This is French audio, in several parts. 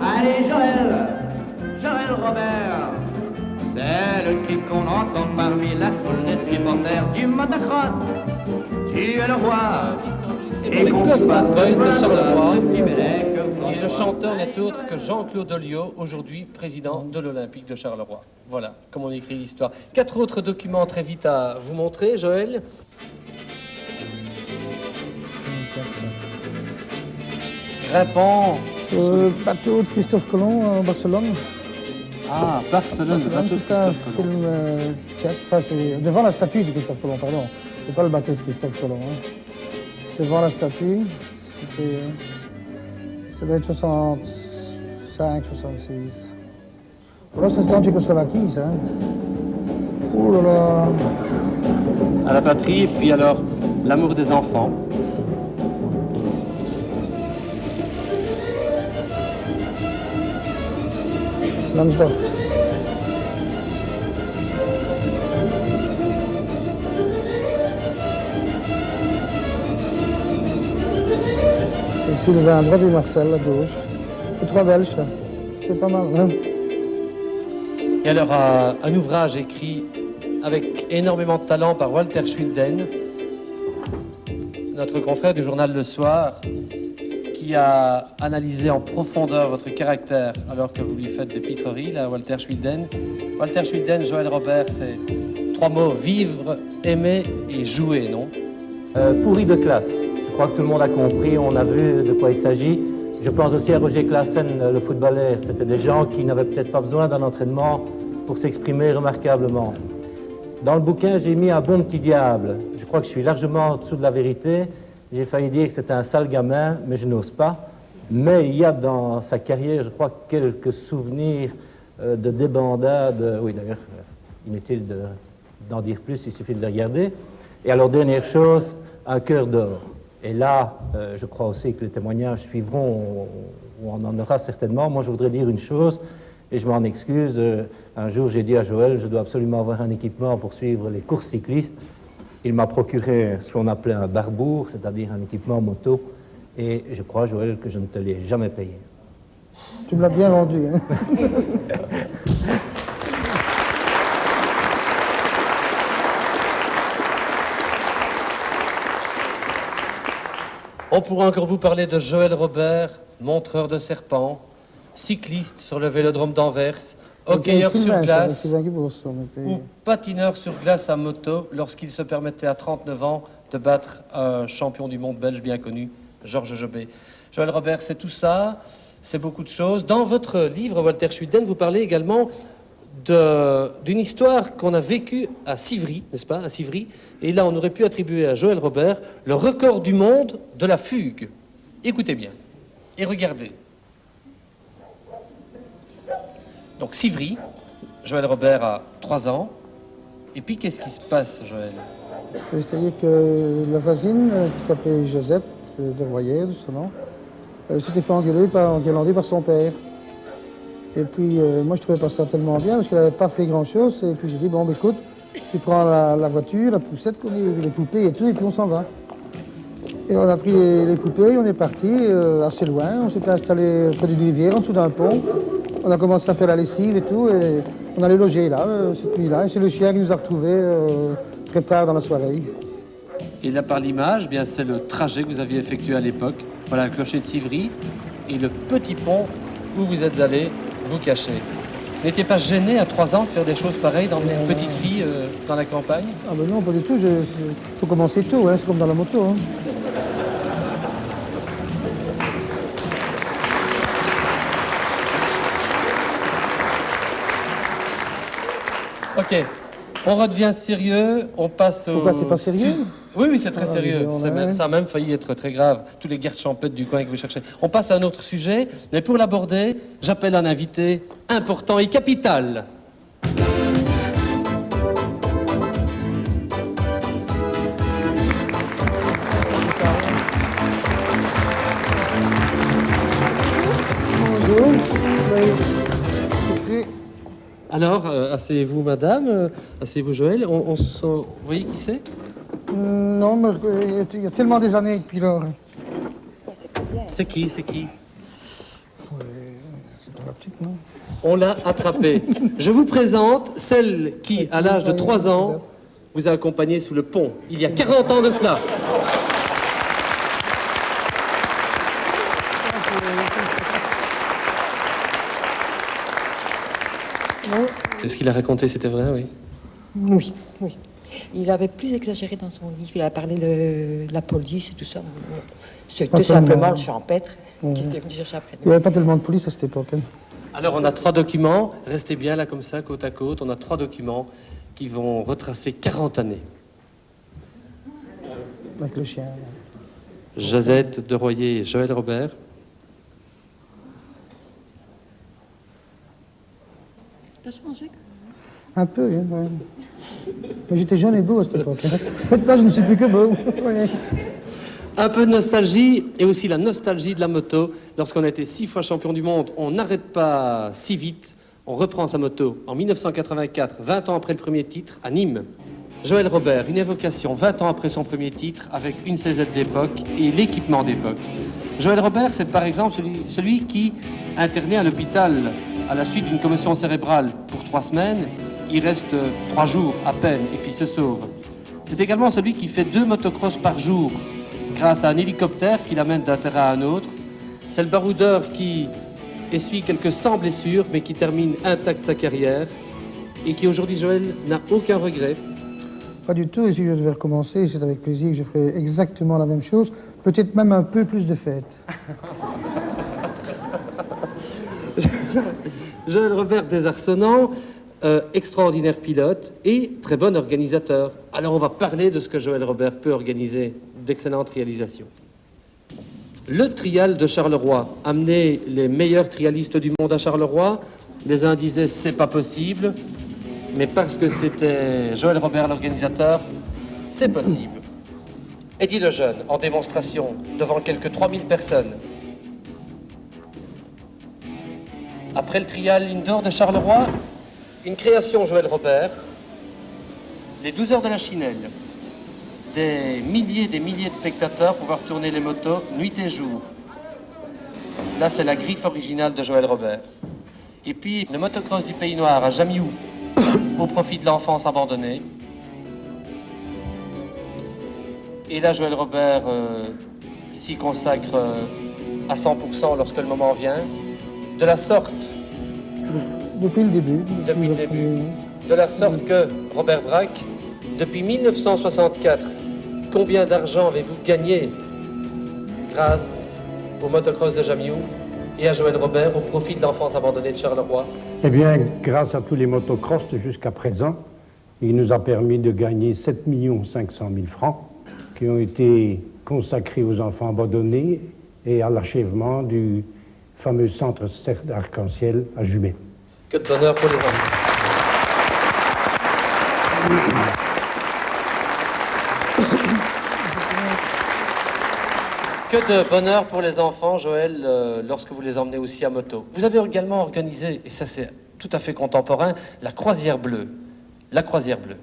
Allez Joël, Joël Robert. C'est le cri qu'on entend parmi la foule des supporters du motocross. Tu es le roi. Pour les Cosmos Boys de Charleroi. Et le chanteur n'est autre que Jean-Claude Olliot, aujourd'hui président de l'Olympique de Charleroi. Voilà, comme on écrit l'histoire. 4 autres documents très vite à vous montrer, Joël. Grimpant. Bateau de Christophe Colomb à Barcelone. Ah, Barcelone, le bateau de Christophe Colomb. Film tchèque, enfin, c'est devant la statue de Christophe Colomb, pardon. C'est pas le bateau de Christophe Colomb. Hein. Devant la statue, ça doit être 65, 66. Là, c'était en Tchécoslovaquie, ça. Hein. Ouh là là. À la patrie, et puis alors, l'amour des enfants. Lansdorf. Ici, le vin à droite et Marcel à gauche. Les 3 Belges, là. C'est pas mal, hein? Et alors, un ouvrage écrit avec énormément de talent par Walter Schwilden, notre confrère du journal Le Soir, qui a analysé en profondeur votre caractère alors que vous lui faites des pitreries, là, Walter Schwilden. Walter Schwilden, Joël Robert, c'est 3 mots: vivre, aimer et jouer, non? Pourri de classe. Je crois que tout le monde a compris, on a vu de quoi il s'agit. Je pense aussi à Roger Claassen, le footballeur. C'était des gens qui n'avaient peut-être pas besoin d'un entraînement pour s'exprimer remarquablement. Dans le bouquin, j'ai mis un bon petit diable. Je crois que je suis largement en dessous de la vérité. J'ai failli dire que c'était un sale gamin, mais je n'ose pas. Mais il y a dans sa carrière, je crois, quelques souvenirs de débandade. Oui, d'ailleurs, inutile d'en dire plus, il suffit de les regarder. Et alors, dernière chose, un cœur d'or. Et là, je crois aussi que les témoignages suivront, on en aura certainement. Moi, je voudrais dire une chose, et je m'en excuse. Un jour, j'ai dit à Joël, je dois absolument avoir un équipement pour suivre les courses cyclistes. Il m'a procuré ce qu'on appelait un barbour, c'est-à-dire un équipement moto. Et je crois, Joël, que je ne te l'ai jamais payé. Tu me l'as bien vendu, hein? On pourra encore vous parler de Joël Robert, montreur de serpents, cycliste sur le vélodrome d'Anvers, hockeyeur sur glace ou patineur sur glace à moto lorsqu'il se permettait à 39 ans de battre un champion du monde belge bien connu, Georges Jobé. Joël Robert, c'est tout ça, c'est beaucoup de choses. Dans votre livre, Walter Schwilden, vous parlez également d'une histoire qu'on a vécue à Civry, n'est-ce pas, à Civry. Et là, on aurait pu attribuer à Joël Robert le record du monde de la fugue. Écoutez bien et regardez. Donc Civry, Joël Robert a 3 ans. Et puis, qu'est-ce qui se passe, Joël? C'est-à-dire que la voisine, qui s'appelait Josette de Royer, de son nom, s'était fait engueulander par son père. Et puis, moi, je trouvais pas ça tellement bien, parce qu'elle n'avait pas fait grand-chose. Et puis, j'ai dit, bon, bah, écoute, tu prends la voiture, la poussette, les poupées et tout, et puis on s'en va. Et on a pris les poupées, on est parti assez loin. On s'était installé près d'une rivière, en dessous d'un pont. On a commencé à faire la lessive et tout, et on allait loger là, cette nuit-là. Et c'est le chien qui nous a retrouvés très tard dans la soirée. Et là, par l'image, bien, c'est le trajet que vous aviez effectué à l'époque. Voilà le clocher de Civry et le petit pont où vous êtes allé vous cacher. Vous n'étiez pas gêné à 3 ans de faire des choses pareilles, d'emmener une petite fille dans la campagne? Ah ben non, pas du tout. Il faut commencer tôt, hein, c'est comme dans la moto. Hein. Ok, on redevient sérieux, on passe au... Pourquoi c'est pas sérieux? Oui, oui, c'est très sérieux. Ouais. Ça a même failli être très grave. Tous les gardes champêtres du coin que vous cherchez. On passe à un autre sujet, mais pour l'aborder, j'appelle un invité important et capital. Bonjour. Alors, asseyez-vous, madame, asseyez-vous, Joël. Vous voyez qui c'est? Non, mais il y a tellement des années depuis lors. C'est qui? C'est qui? petite, non? On l'a attrapée. Je vous présente celle qui, à l'âge de 3 ans, vous a accompagné sous le pont, il y a 40 ans de cela. Est-ce qu'il a raconté, c'était vrai, oui? Oui, oui. Il avait plus exagéré dans son livre. Il a parlé de la police et tout ça. C'était simplement le champêtre qui était venu chercher après. Il n'y avait pas tellement de police à cette époque. Hein. Alors, on a 3 documents. Restez bien là, comme ça, côte à côte. On a 3 documents qui vont retracer 40 années. Avec le chien. Josette de Royer et Joël Robert. Ça a changé. Un peu, hein, ouais. Mais j'étais jeune et beau à cette époque. Hein. Maintenant, je ne suis plus que beau. Ouais. Un peu de nostalgie et aussi la nostalgie de la moto. Lorsqu'on a été 6 fois champion du monde, on n'arrête pas si vite. On reprend sa moto en 1984, 20 ans après le premier titre, à Nîmes. Joël Robert, une évocation 20 ans après son premier titre, avec une CZ d'époque et l'équipement d'époque. Joël Robert, c'est par exemple celui qui, interné à l'hôpital à la suite d'une commotion cérébrale pour 3 semaines, il reste 3 jours à peine et puis se sauve. C'est également celui qui fait 2 motocross par jour grâce à un hélicoptère qui l'amène d'un terrain à un autre. C'est le baroudeur qui essuie quelques 100 blessures mais qui termine intact sa carrière et qui aujourd'hui, Joël, n'a aucun regret. Pas du tout, et si je devais recommencer, c'est avec plaisir que je ferais exactement la même chose, peut-être même un peu plus de fêtes. Joël Robert Desarçonnant, extraordinaire pilote et très bon organisateur. Alors on va parler de ce que Joël Robert peut organiser, d'excellentes réalisations. Le trial de Charleroi, amener les meilleurs trialistes du monde à Charleroi. Les uns disaient c'est pas possible, mais parce que c'était Joël Robert l'organisateur, c'est possible. Eddie Lejeune, en démonstration, devant quelques 3000 personnes. Après le trial indoor de Charleroi, une création Joël Robert, les 12 heures de la Chinelle. Des milliers de spectateurs pouvoir tourner les motos nuit et jour. Là, c'est la griffe originale de Joël Robert. Et puis, le motocross du Pays Noir à Jamiou, au profit de l'enfance abandonnée. Et là, Joël Robert s'y consacre à 100% lorsque le moment vient. De la sorte... Depuis le début. Depuis le début. De la sorte que, Robert Braque, depuis 1964, combien d'argent avez-vous gagné grâce au motocross de Jamiou et à Joël Robert au profit de l'enfance abandonnée de Charleroi? Eh bien, grâce à tous les motocross jusqu'à présent, il nous a permis de gagner 7 500 000 francs qui ont été consacrés aux enfants abandonnés et à l'achèvement du fameux centre Cercle d'Arc-en-Ciel à Jumet. Que de bonheur pour les enfants. Que de bonheur pour les enfants, Joël, lorsque vous les emmenez aussi à moto. Vous avez également organisé, et ça c'est tout à fait contemporain, la croisière bleue. La croisière bleue.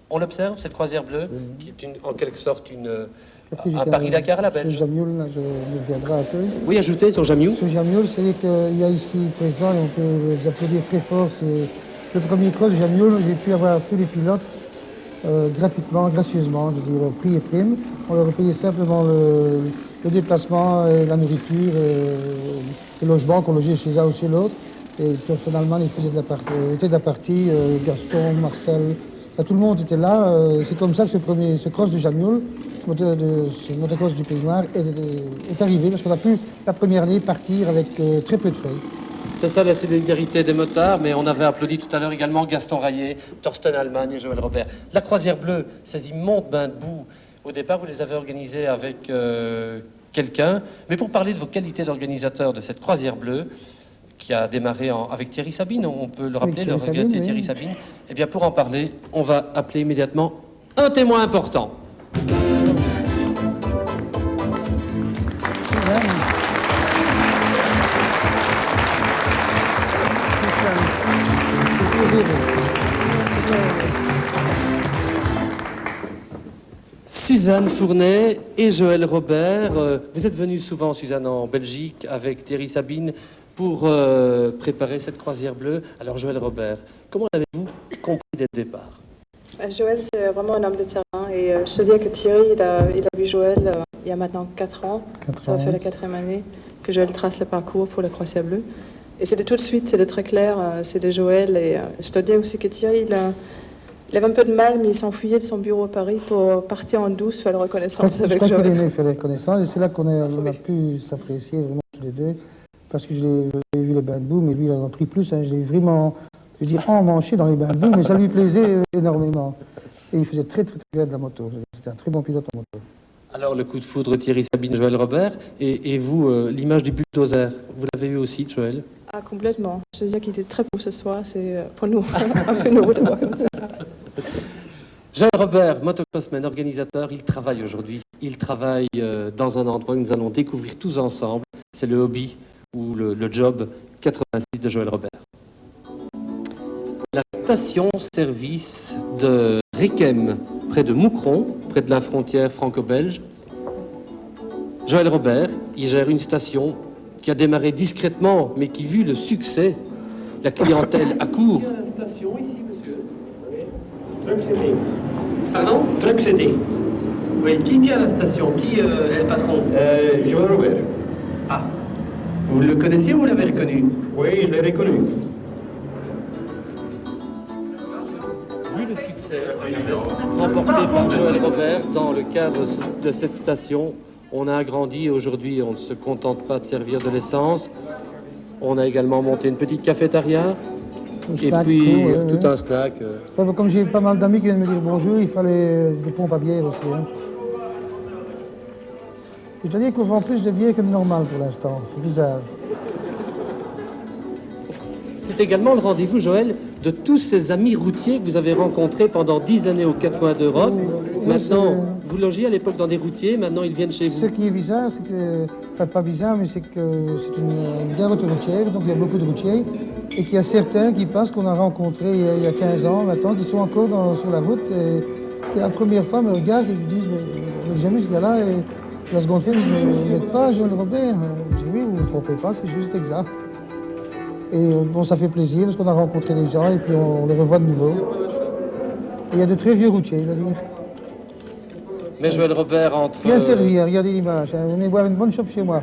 On l'observe, cette croisière bleue, qui est en quelque sorte un Paris-Dakar à la Belge. Sur Jamioul, là, je viendrai un peu. Oui, ajoutez sur Jamioul. Sur Jamioul, c'est qu'il y a ici présent, et on peut les applaudir très fort, c'est le premier cross de Jamioul. J'ai pu avoir tous les pilotes gratuitement, gracieusement, je veux dire, prix et prime. On leur a payé simplement le déplacement, la nourriture, le logement qu'on logeait chez un ou chez l'autre. Et personnellement, ils faisaient de la partie, Gaston, Marcel, là, tout le monde était là. C'est comme ça que ce cross de Jamioul, ce motocross du Pays Noir, est arrivé, parce qu'on a pu, la première année, partir avec très peu de frais. C'est ça la solidarité des motards, mais on avait applaudi tout à l'heure également Gaston Rayet, Thorsten Allemagne et Joël Robert. La croisière bleue, ces immondes bains de boue, au départ, vous les avez organisés avec quelqu'un, mais pour parler de vos qualités d'organisateur de cette croisière bleue, qui a démarré avec Thierry Sabine, on peut le rappeler, le regretté Thierry Sabine. Eh bien, pour en parler, on va appeler immédiatement un témoin important. Suzanne Fournet et Joël Robert. Vous êtes venus souvent, Suzanne, en Belgique avec Thierry Sabine pour préparer cette croisière bleue. Alors Joël Robert, comment l'avez-vous compris dès le départ? Joël, c'est vraiment un homme de terrain. Et je te dis que Thierry, il a vu Joël il y a maintenant 4 ans. Ça fait la 4e année que Joël trace le parcours pour la croisière bleue. Et c'était tout de suite, c'était très clair, c'était Joël. Et je te dis aussi que Thierry, il avait un peu de mal, mais il s'enfuyait de son bureau à Paris pour partir en douce, faire la reconnaissance avec Joël. Je crois qu'il aimait faire la reconnaissance, et c'est là qu'on a pu s'apprécier vraiment tous les deux. Parce que j'ai vu les bains de boue, mais lui, il en a pris plus. Hein. J'ai vraiment, je veux dire, emmanché dans les bains de boue, mais ça lui plaisait énormément. Et il faisait très bien de la moto. C'était un très bon pilote en moto. Alors, le coup de foudre Thierry Sabine, Joël Robert, et vous, l'image du bulldozer, vous l'avez eu aussi, Joël? Ah, complètement. Je te disais qu'il était très beau ce soir. C'est pour nous un peu nouveau de voir comme ça. Joël Robert, motocrossman, organisateur, il travaille aujourd'hui. Il travaille dans un endroit que nous allons découvrir tous ensemble. C'est le hobby ou le job 86 de Joël Robert. La station-service de Requem, près de Moucron, près de la frontière franco-belge. Joël Robert, il gère une station qui a démarré discrètement, mais qui, vu le succès, la clientèle accourt. Qui tient la station ici, monsieur? Truck City. Pardon? Truck City. Oui, qui tient la station? Qui est le patron? Joël Robert. Ah. Vous le connaissiez ou vous l'avez reconnu? Oui, je l'ai reconnu. Vu le succès remporté par Joël Robert dans le cadre de cette station, on a agrandi. Aujourd'hui, on ne se contente pas de servir de l'essence. On a également monté une petite cafétéria. Et puis tout un snack. Comme j'ai pas mal d'amis qui viennent me dire bonjour, il fallait des pompes à bière aussi. Hein. Je dois dire qu'on vend plus de bière que de normal pour l'instant. C'est bizarre. C'est également le rendez-vous, Joël, de tous ces amis routiers que vous avez rencontrés pendant 10 années aux 4 coins d'Europe. Maintenant, vous logiez à l'époque dans des routiers, maintenant ils viennent chez vous. Ce qui est bizarre, c'est que, enfin pas bizarre, mais c'est que c'est une gare autoroutière, donc il y a beaucoup de routiers, et qu'il y a certains qui passent qu'on a rencontrés il y a 15 ans maintenant, qui sont encore sur la route, et la première fois me regardent et me disent, mais on n'a jamais vu ce gars-là, et la seconde fois, ils me disent, vous n'êtes pas Joël Robert? Je dis oui, vous ne vous trompez pas, c'est juste exact. Et bon, ça fait plaisir parce qu'on a rencontré des gens et puis on les revoit de nouveau. Et il y a de très vieux routiers, je veux dire. Mais Joël Robert, entre... Bien servi, regardez l'image. Hein. Venez boire une bonne chope chez moi.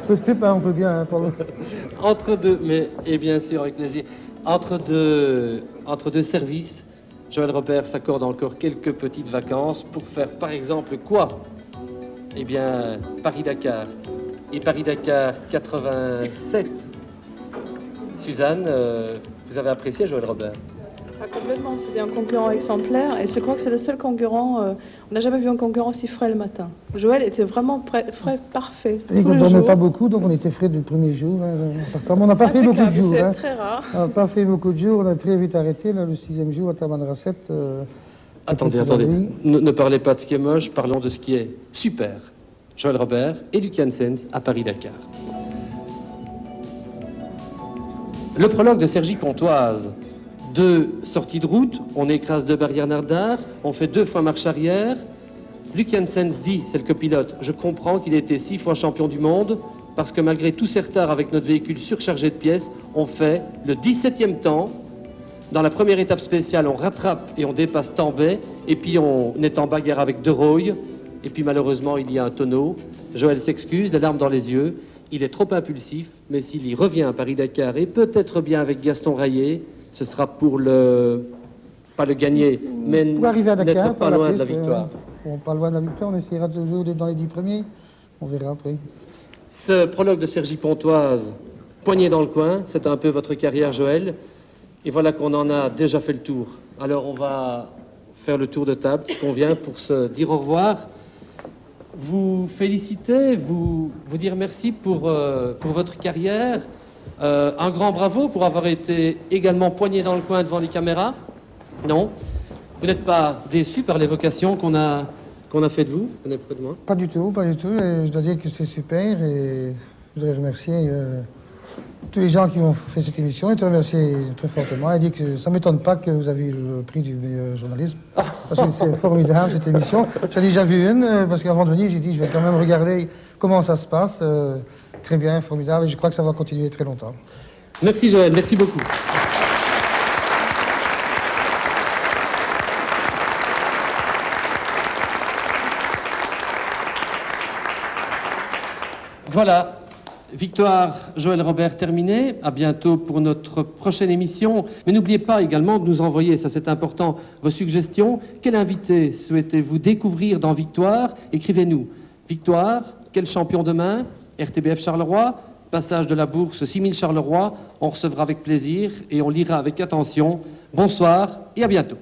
On peut bien. Hein, entre deux, et bien sûr, avec plaisir. Entre deux services, Joël Robert s'accorde encore quelques petites vacances pour faire, par exemple, quoi? Eh bien, Paris-Dakar. Et Paris-Dakar 87. Suzanne, vous avez apprécié Joël Robert? Ah, complètement, c'était un concurrent exemplaire et je crois que c'est le seul concurrent, on n'a jamais vu un concurrent aussi frais le matin. Joël était vraiment frais, parfait. Et on ne dormait pas beaucoup, donc on était frais du premier jour. Hein. On n'a pas fait beaucoup de jours. C'est hein. très rare. On n'a pas fait beaucoup de jours, on a très vite arrêté. Là, le 6e jour à Tamanrasset. Attendez. Ne parlez pas de ce qui est moche, parlons de ce qui est super. Joël Robert et Luc Janssens à Paris-Dakar. Le prologue de Sergi Pontoise. 2 sorties de route, on écrase 2 barrières Nardar, on fait 2 fois marche arrière. Luc Janssens dit, c'est le copilote, je comprends qu'il a été 6 fois champion du monde, parce que malgré tous ces retards avec notre véhicule surchargé de pièces, on fait le 17e temps. Dans la première étape spéciale, on rattrape et on dépasse Tambay, et puis on est en bagarre avec De Rooij, et puis malheureusement il y a un tonneau. Joël s'excuse, les larmes dans les yeux. Il est trop impulsif, mais s'il y revient à Paris-Dakar, et peut-être bien avec Gaston Rayet, ce sera pour pas le gagner, mais n'être pas loin de la victoire. Pas loin de la victoire, on essaiera toujours d'être dans les 10 premiers. On verra après. Ce prologue de Sergi Pontoise, poigné dans le coin, c'est un peu votre carrière, Joël. Et voilà qu'on en a déjà fait le tour. Alors on va faire le tour de table qui convient pour se dire au revoir. Vous féliciter, vous dire merci pour votre carrière. Un grand bravo pour avoir été également poigné dans le coin devant les caméras. Non? Vous n'êtes pas déçu par l'évocation qu'on a fait de vous? Vous êtes près de moi? Pas du tout. Et je dois dire que c'est super et je voudrais remercier tous les gens qui ont fait cette émission et te remercier très fortement et dire que ça ne m'étonne pas que vous avez eu le prix du meilleur journalisme parce que c'est formidable cette émission. J'ai déjà vu une parce qu'avant de venir j'ai dit je vais quand même regarder comment ça se passe. Très bien, formidable, et je crois que ça va continuer très longtemps. Merci Joël, merci beaucoup. Voilà, victoire Joël Robert terminée. À bientôt pour notre prochaine émission. Mais n'oubliez pas également de nous envoyer, ça c'est important, vos suggestions. Quel invité souhaitez-vous découvrir dans Victoire? Écrivez-nous. Victoire, quel champion demain? RTBF Charleroi, passage de la bourse 6000 Charleroi. On recevra avec plaisir et on lira avec attention. Bonsoir et à bientôt.